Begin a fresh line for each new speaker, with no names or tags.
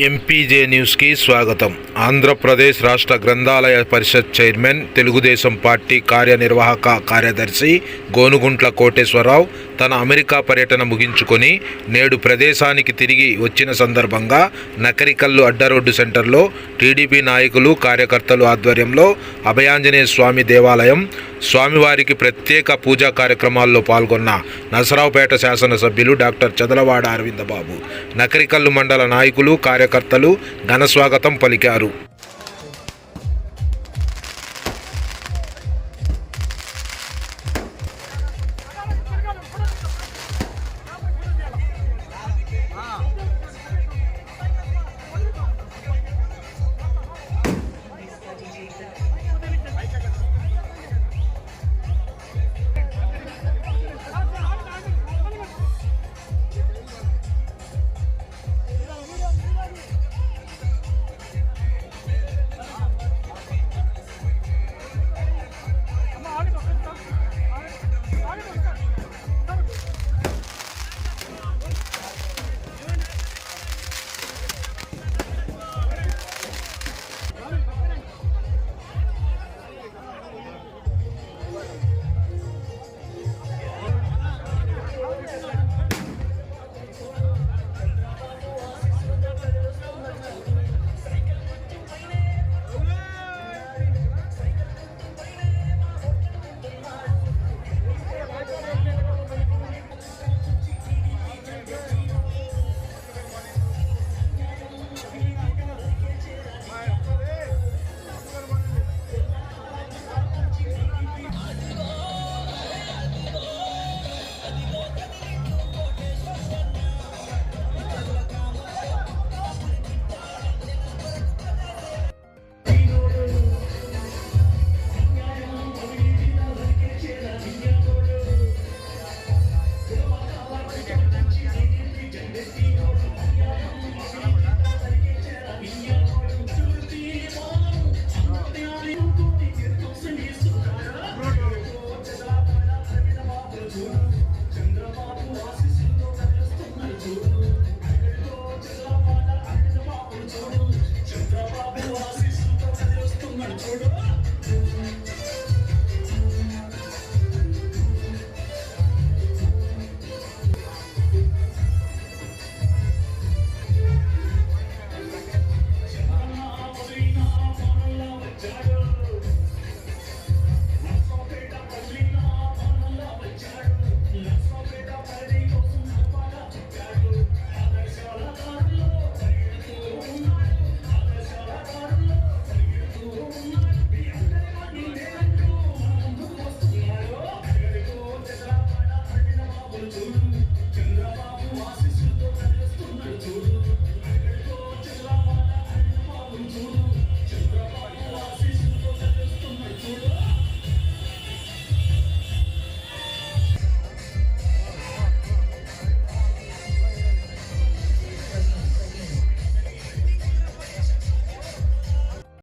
MPJ న్యూస్కి స్వాగతం. ఆంధ్రప్రదేశ్ రాష్ట్ర గ్రంథాలయ పరిషత్ చైర్మన్, తెలుగుదేశం పార్టీ కార్యనిర్వాహక కార్యదర్శి గోనుగుంట్ల కోటేశ్వరరావు తన అమెరికా పర్యటన ముగించుకొని నేడు ప్రదేశానికి తిరిగి వచ్చిన సందర్భంగా నకరికల్లు అడ్డరోడ్డు సెంటర్లో టీడీపీ నాయకులు, కార్యకర్తలు ఆధ్వర్యంలో అభయాంజనేయ స్వామి దేవాలయం స్వామివారికి ప్రత్యేక పూజా కార్యక్రమాల్లో పాల్గొన్న నసరావుపేట శాసనసభ్యులు డాక్టర్ చదలవాడ అరవిందబాబు, నకరికల్లు మండల నాయకులు, కార్యకర్తలు ఘనస్వాగతం పలికారు.